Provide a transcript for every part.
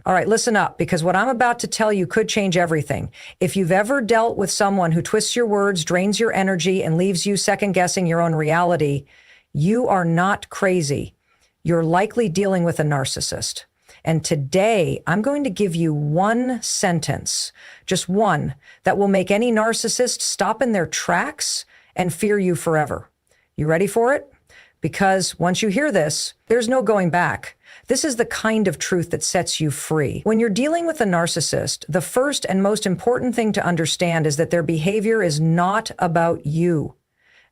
All right, listen up, because what I'm about to tell you could change everything. If you've ever dealt with someone who twists your words, drains your energy, and leaves you second-guessing your own reality, you are not crazy. You're likely dealing with a narcissist. And today, I'm going to give you one sentence, just one, that will make any narcissist stop in their tracks and fear you forever. You ready for it? Because once you hear this, there's no going back. This is the kind of truth that sets you free. When you're dealing with a narcissist, the first and most important thing to understand is that their behavior is not about you.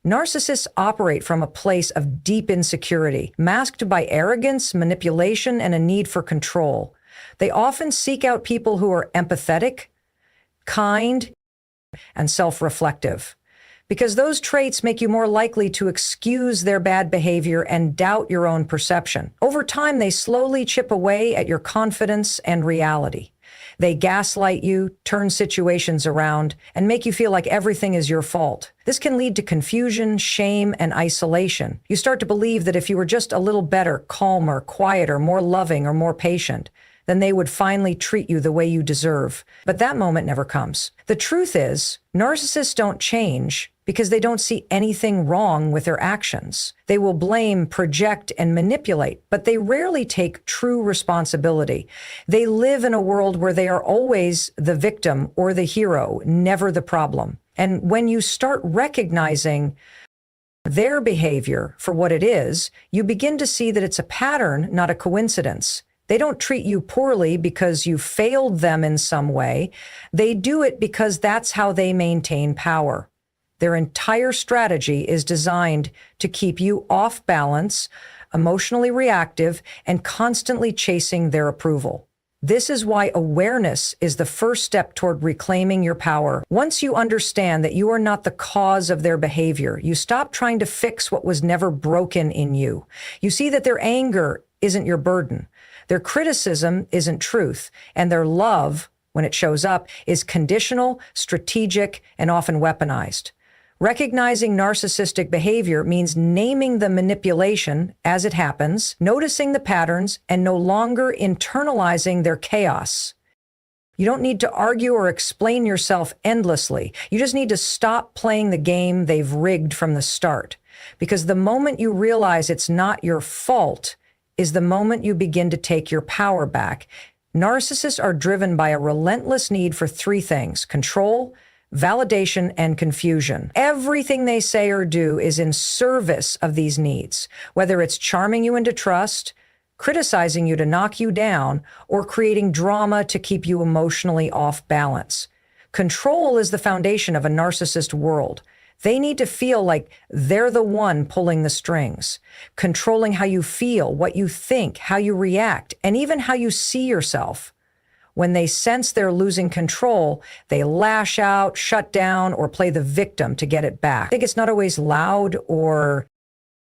Narcissists operate from a place of deep insecurity, masked by arrogance, manipulation, and a need for control. They often seek out people who are empathetic, kind, and self-reflective, because those traits make you more likely to excuse their bad behavior and doubt your own perception. Over time, they slowly chip away at your confidence and reality. They gaslight you, turn situations around, and make you feel like everything is your fault. This can lead to confusion, shame, and isolation. You start to believe that if you were just a little better, calmer, quieter, more loving, or more patient, then they would finally treat you the way you deserve. But that moment never comes. The truth is, narcissists don't change because they don't see anything wrong with their actions. They will blame, project, and manipulate, but they rarely take true responsibility. They live in a world where they are always the victim or the hero, never the problem. And when you start recognizing their behavior for what it is, you begin to see that it's a pattern, not a coincidence. They don't treat you poorly because you failed them in some way. They do it because that's how they maintain power. Their entire strategy is designed to keep you off balance, emotionally reactive, and constantly chasing their approval. This is why awareness is the first step toward reclaiming your power. Once you understand that you are not the cause of their behavior, you stop trying to fix what was never broken in you. You see that their anger isn't your burden. Their criticism isn't truth, and their love, when it shows up, is conditional, strategic, and often weaponized. Recognizing narcissistic behavior means naming the manipulation as it happens, noticing the patterns, and no longer internalizing their chaos. You don't need to argue or explain yourself endlessly. You just need to stop playing the game they've rigged from the start. Because the moment you realize it's not your fault is the moment you begin to take your power back. Narcissists are driven by a relentless need for three things: control, validation, and confusion. Everything they say or do is in service of these needs, whether it's charming you into trust, criticizing you to knock you down, or creating drama to keep you emotionally off balance. Control is the foundation of a narcissist world. They need to feel like they're the one pulling the strings, controlling how you feel, what you think, how you react, and even how you see yourself. When they sense they're losing control, they lash out, shut down, or play the victim to get it back. I think it's not always loud or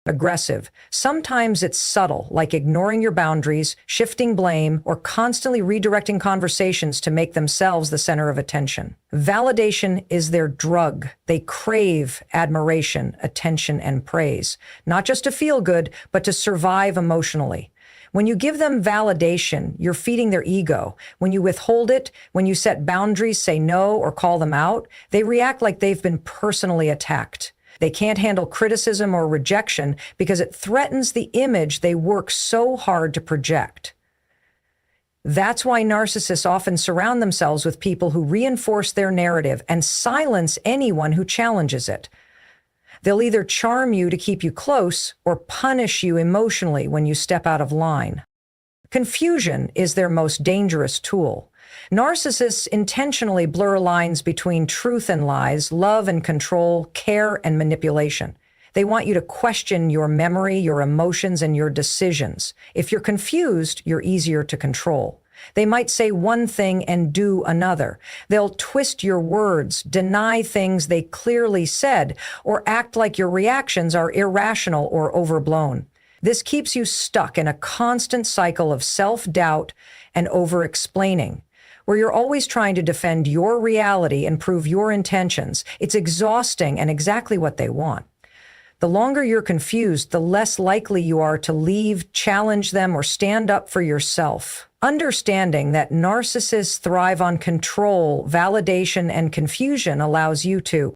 aggressive. Sometimes it's subtle, like ignoring your boundaries, shifting blame, or constantly redirecting conversations to make themselves the center of attention. Validation is their drug. They crave admiration, attention, and praise, not just to feel good, but to survive emotionally. When you give them validation, you're feeding their ego. When you withhold it, when you set boundaries, say no, or call them out, they react like they've been personally attacked. They can't handle criticism or rejection because it threatens the image they work so hard to project. That's why narcissists often surround themselves with people who reinforce their narrative and silence anyone who challenges it. They'll either charm you to keep you close or punish you emotionally when you step out of line. Confusion is their most dangerous tool. Narcissists intentionally blur lines between truth and lies, love and control, care and manipulation. They want you to question your memory, your emotions, and your decisions. If you're confused, you're easier to control. They might say one thing and do another. They'll twist your words, deny things they clearly said, or act like your reactions are irrational or overblown. This keeps you stuck in a constant cycle of self-doubt and over-explaining, where you're always trying to defend your reality and prove your intentions. It's exhausting and exactly what they want. The longer you're confused, the less likely you are to leave, challenge them, or stand up for yourself. Understanding that narcissists thrive on control, validation, and confusion allows you to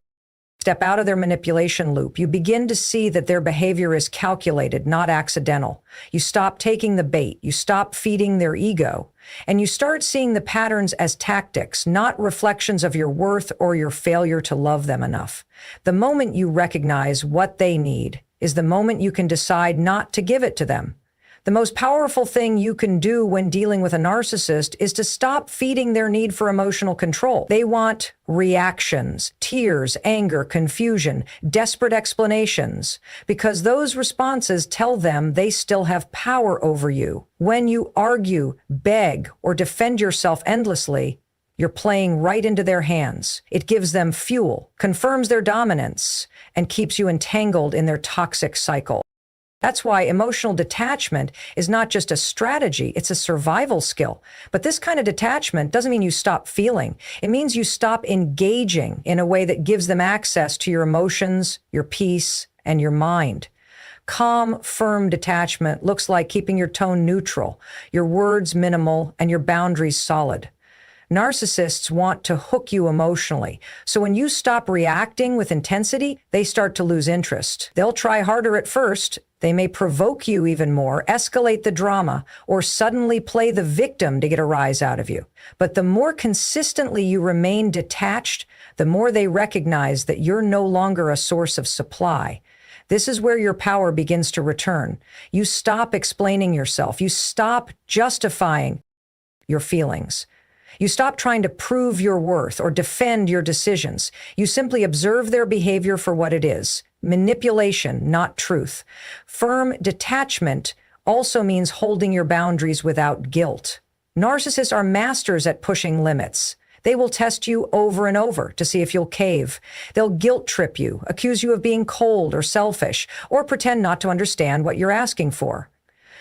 step out of their manipulation loop. You begin to see that their behavior is calculated, not accidental. You stop taking the bait. You stop feeding their ego. And you start seeing the patterns as tactics, not reflections of your worth or your failure to love them enough. The moment you recognize what they need is the moment you can decide not to give it to them. The most powerful thing you can do when dealing with a narcissist is to stop feeding their need for emotional control. They want reactions, tears, anger, confusion, desperate explanations, because those responses tell them they still have power over you. When you argue, beg, or defend yourself endlessly, you're playing right into their hands. It gives them fuel, confirms their dominance, and keeps you entangled in their toxic cycle. That's why emotional detachment is not just a strategy, it's a survival skill. But this kind of detachment doesn't mean you stop feeling. It means you stop engaging in a way that gives them access to your emotions, your peace, and your mind. Calm, firm detachment looks like keeping your tone neutral, your words minimal, and your boundaries solid. Narcissists want to hook you emotionally. So when you stop reacting with intensity, they start to lose interest. They'll try harder at first. They may provoke you even more, escalate the drama, or suddenly play the victim to get a rise out of you. But the more consistently you remain detached, the more they recognize that you're no longer a source of supply. This is where your power begins to return. You stop explaining yourself. You stop justifying your feelings. You stop trying to prove your worth or defend your decisions. You simply observe their behavior for what it is. Manipulation, not truth. Firm detachment also means holding your boundaries without guilt. Narcissists are masters at pushing limits. They will test you over and over to see if you'll cave. They'll guilt trip you, accuse you of being cold or selfish, or pretend not to understand what you're asking for.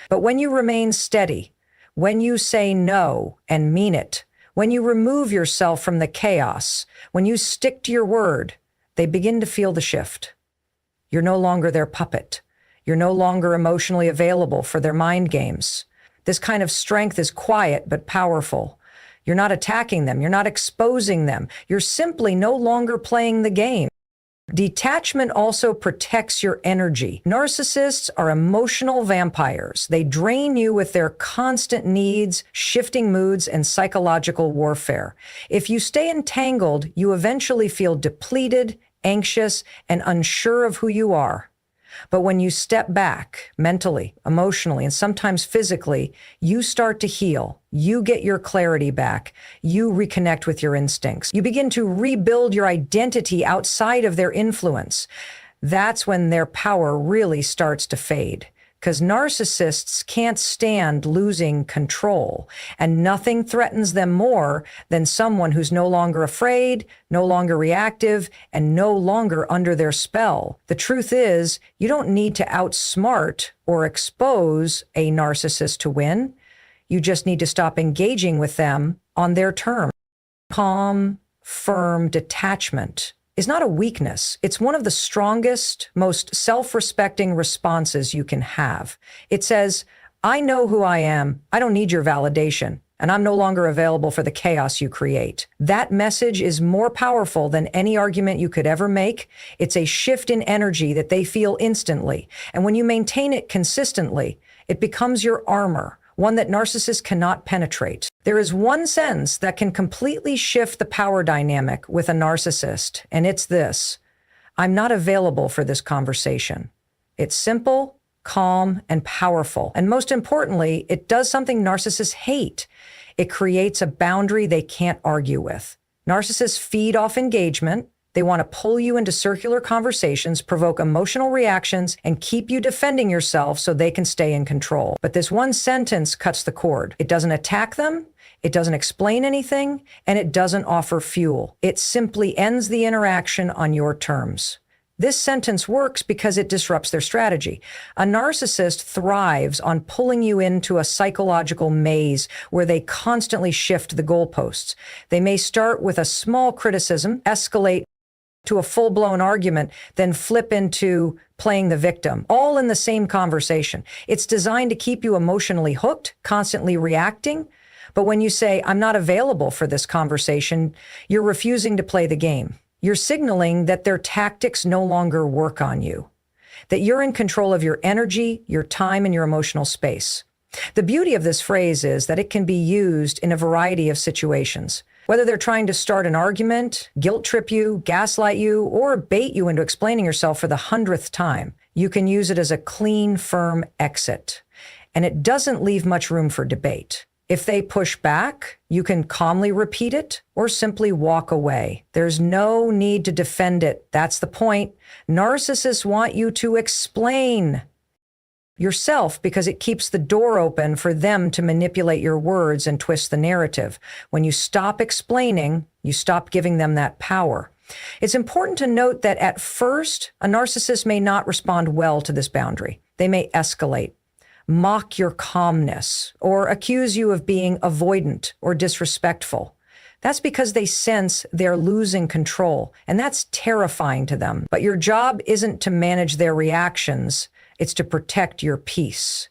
But when you remain steady, when you say no and mean it, when you remove yourself from the chaos, when you stick to your word, they begin to feel the shift. You're no longer their puppet. You're no longer emotionally available for their mind games. This kind of strength is quiet but powerful. You're not attacking them. You're not exposing them. You're simply no longer playing the game. Detachment also protects your energy. Narcissists are emotional vampires. They drain you with their constant needs, shifting moods, and psychological warfare. If you stay entangled, you eventually feel depleted, anxious, and unsure of who you are. But when you step back, mentally, emotionally, and sometimes physically, you start to heal. You get your clarity back. You reconnect with your instincts. You begin to rebuild your identity outside of their influence. That's when their power really starts to fade. Because narcissists can't stand losing control, and nothing threatens them more than someone who's no longer afraid, no longer reactive, and no longer under their spell. The truth is, you don't need to outsmart or expose a narcissist to win. You just need to stop engaging with them on their terms. Calm, firm detachment is not a weakness. It's one of the strongest, most self-respecting responses you can have. It says, I know who I am. I don't need your validation, and I'm no longer available for the chaos you create. That message is more powerful than any argument you could ever make. It's a shift in energy that they feel instantly. And when you maintain it consistently, it becomes your armor, one that narcissists cannot penetrate. There is one sentence that can completely shift the power dynamic with a narcissist, and it's this: I'm not available for this conversation. It's simple, calm, and powerful. And most importantly, it does something narcissists hate. It creates a boundary they can't argue with. Narcissists feed off engagement. They want to pull you into circular conversations, provoke emotional reactions, and keep you defending yourself so they can stay in control. But this one sentence cuts the cord. It doesn't attack them, it doesn't explain anything, and it doesn't offer fuel. It simply ends the interaction on your terms. This sentence works because it disrupts their strategy. A narcissist thrives on pulling you into a psychological maze where they constantly shift the goalposts. They may start with a small criticism, escalate to a full-blown argument, then flip into playing the victim, all in the same conversation. It's designed to keep you emotionally hooked, constantly reacting, But when you say, I'm not available for this conversation, you're refusing to play the game. You're signaling that their tactics no longer work on you, that you're in control of your energy, your time, and your emotional space. The beauty of this phrase is that it can be used in a variety of situations. Whether they're trying to start an argument, guilt trip you, gaslight you, or bait you into explaining yourself for the 100th time, you can use it as a clean, firm exit. And it doesn't leave much room for debate. If they push back, you can calmly repeat it or simply walk away. There's no need to defend it. That's the point. Narcissists want you to explain yourself because it keeps the door open for them to manipulate your words and twist the narrative. When you stop explaining, you stop giving them that power. It's important to note that at first, a narcissist may not respond well to this boundary. They may escalate, mock your calmness, or accuse you of being avoidant or disrespectful. That's because they sense they're losing control, and that's terrifying to them. But your job isn't to manage their reactions, it's to protect your peace.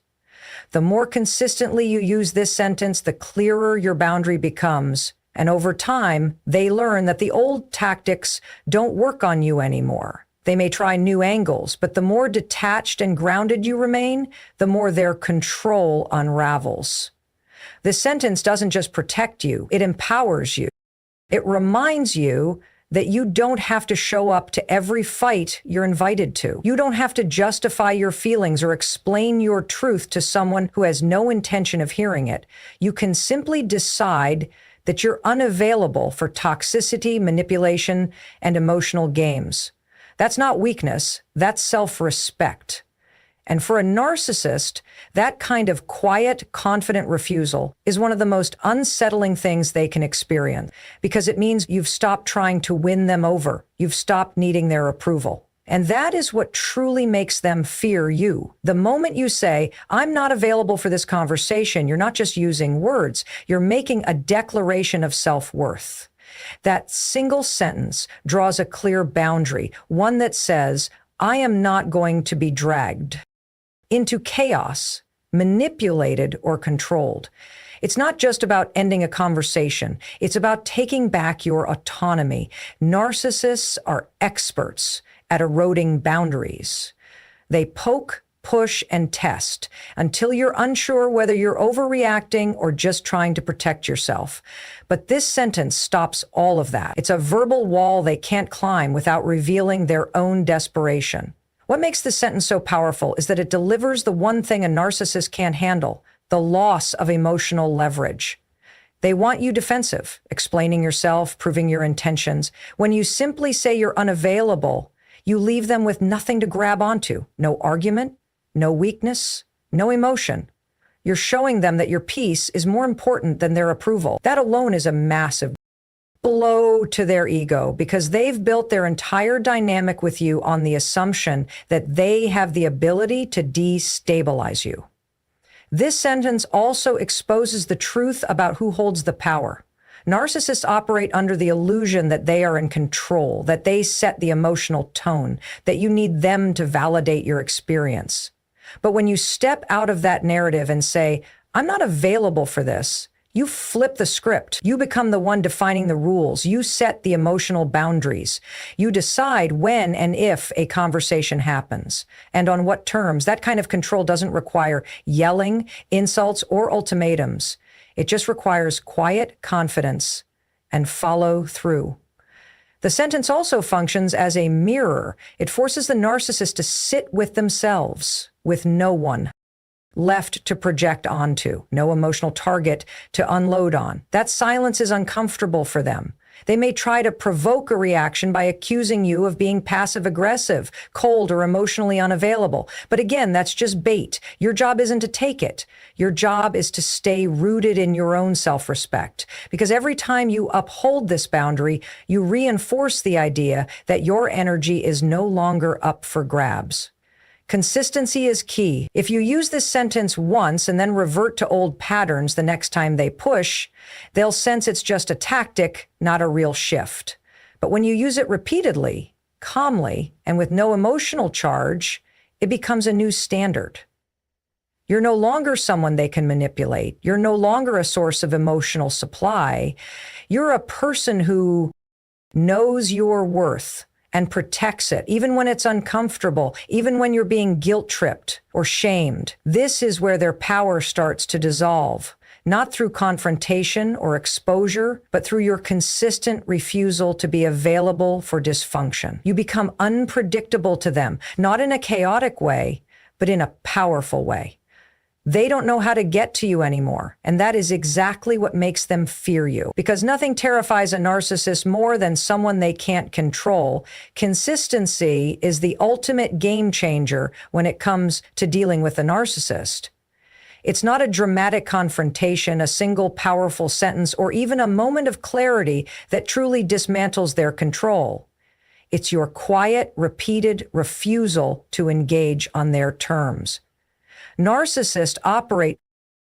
The more consistently you use this sentence, the clearer your boundary becomes. And over time, they learn that the old tactics don't work on you anymore. They may try new angles, but the more detached and grounded you remain, the more their control unravels. This sentence doesn't just protect you, it empowers you. It reminds you that you don't have to show up to every fight you're invited to. You don't have to justify your feelings or explain your truth to someone who has no intention of hearing it. You can simply decide that you're unavailable for toxicity, manipulation, and emotional games. That's not weakness, that's self-respect. And for a narcissist, that kind of quiet, confident refusal is one of the most unsettling things they can experience, because it means you've stopped trying to win them over. You've stopped needing their approval. And that is what truly makes them fear you. The moment you say, I'm not available for this conversation, you're not just using words, you're making a declaration of self-worth. That single sentence draws a clear boundary, one that says, I am not going to be dragged into chaos, manipulated, or controlled. It's not just about ending a conversation. It's about taking back your autonomy. Narcissists are experts at eroding boundaries. They poke, push, and test until you're unsure whether you're overreacting or just trying to protect yourself. But this sentence stops all of that. It's a verbal wall they can't climb without revealing their own desperation. What makes this sentence so powerful is that it delivers the one thing a narcissist can't handle, the loss of emotional leverage. They want you defensive, explaining yourself, proving your intentions. When you simply say you're unavailable, you leave them with nothing to grab onto. No argument, no weakness, no emotion. You're showing them that your peace is more important than their approval. That alone is a massive blow to their ego, because they've built their entire dynamic with you on the assumption that they have the ability to destabilize you. This sentence also exposes the truth about who holds the power. Narcissists operate under the illusion that they are in control, that they set the emotional tone, that you need them to validate your experience. But when you step out of that narrative and say, I'm not available for this, you flip the script. You become the one defining the rules. You set the emotional boundaries. You decide when and if a conversation happens, and on what terms. That kind of control doesn't require yelling, insults, or ultimatums. It just requires quiet confidence and follow through. The sentence also functions as a mirror. It forces the narcissist to sit with themselves, with no one left to project onto, no emotional target to unload on. That silence is uncomfortable for them. They may try to provoke a reaction by accusing you of being passive-aggressive, cold, or emotionally unavailable. But again, that's just bait. Your job isn't to take it. Your job is to stay rooted in your own self-respect. Because every time you uphold this boundary, you reinforce the idea that your energy is no longer up for grabs. Consistency is key. If you use this sentence once and then revert to old patterns the next time they push, they'll sense it's just a tactic, not a real shift. But when you use it repeatedly, calmly, and with no emotional charge, it becomes a new standard. You're no longer someone they can manipulate. You're no longer a source of emotional supply. You're a person who knows your worth and protects it, even when it's uncomfortable, even when you're being guilt-tripped or shamed. This is where their power starts to dissolve, not through confrontation or exposure, but through your consistent refusal to be available for dysfunction. You become unpredictable to them, not in a chaotic way, but in a powerful way. They don't know how to get to you anymore, and that is exactly what makes them fear you. Because nothing terrifies a narcissist more than someone they can't control. Consistency is the ultimate game changer when it comes to dealing with a narcissist. It's not a dramatic confrontation, a single powerful sentence, or even a moment of clarity that truly dismantles their control. It's your quiet, repeated refusal to engage on their terms. Narcissists operate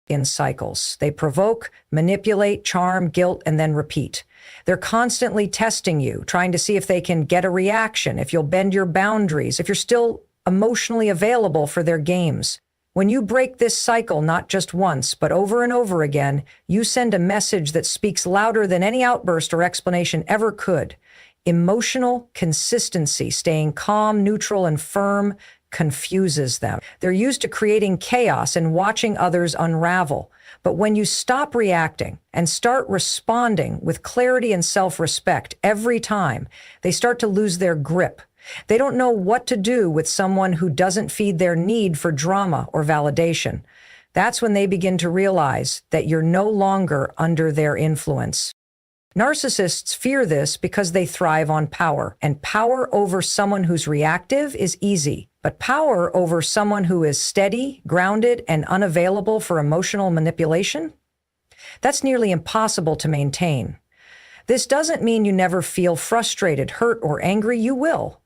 in cycles. They provoke, manipulate, charm, guilt, and then repeat. They're constantly testing you, trying to see if they can get a reaction, if you'll bend your boundaries, if you're still emotionally available for their games. When you break this cycle, not just once, but over and over again, you send a message that speaks louder than any outburst or explanation ever could. Emotional consistency, staying calm, neutral, and firm, confuses them. They're used to creating chaos and watching others unravel. But when you stop reacting and start responding with clarity and self-respect every time, they start to lose their grip. They don't know what to do with someone who doesn't feed their need for drama or validation. That's when they begin to realize that you're no longer under their influence. Narcissists fear this because they thrive on power, and power over someone who's reactive is easy. But power over someone who is steady, grounded, and unavailable for emotional manipulation? That's nearly impossible to maintain. This doesn't mean you never feel frustrated, hurt, or angry. You will.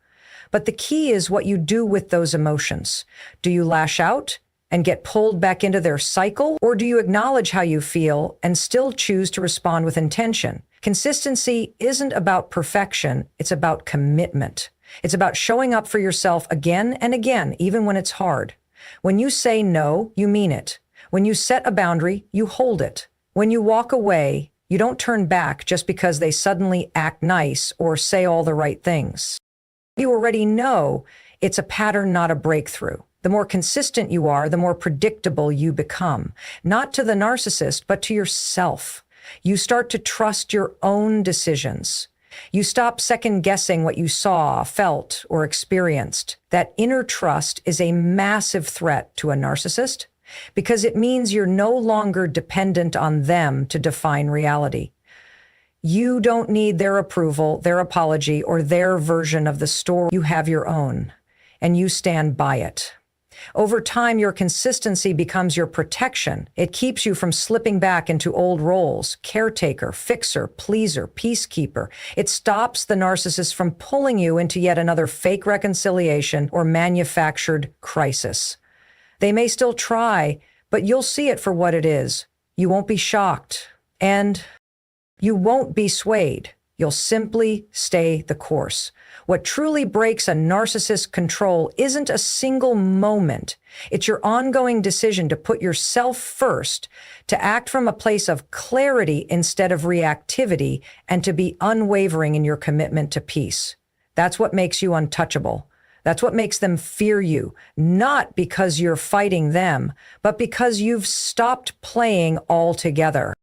But the key is what you do with those emotions. Do you lash out and get pulled back into their cycle? Or do you acknowledge how you feel and still choose to respond with intention? Consistency isn't about perfection. It's about commitment. It's about showing up for yourself again and again, even when it's hard. When you say no, you mean it. When you set a boundary, you hold it. When you walk away, you don't turn back just because they suddenly act nice or say all the right things. You already know it's a pattern, not a breakthrough. The more consistent you are, the more predictable you become, not to the narcissist, but to yourself. You start to trust your own decisions. You stop second-guessing what you saw, felt, or experienced. That inner trust is a massive threat to a narcissist because it means you're no longer dependent on them to define reality. You don't need their approval, their apology, or their version of the story. You have your own, and you stand by it. Over time, your consistency becomes your protection. It keeps you from slipping back into old roles: caretaker, fixer, pleaser, peacekeeper. It stops the narcissist from pulling you into yet another fake reconciliation or manufactured crisis. They may still try, but you'll see it for what it is. You won't be shocked, and you won't be swayed. You'll simply stay the course. What truly breaks a narcissist's control isn't a single moment. It's your ongoing decision to put yourself first, to act from a place of clarity instead of reactivity, and to be unwavering in your commitment to peace. That's what makes you untouchable. That's what makes them fear you, not because you're fighting them, but because you've stopped playing altogether.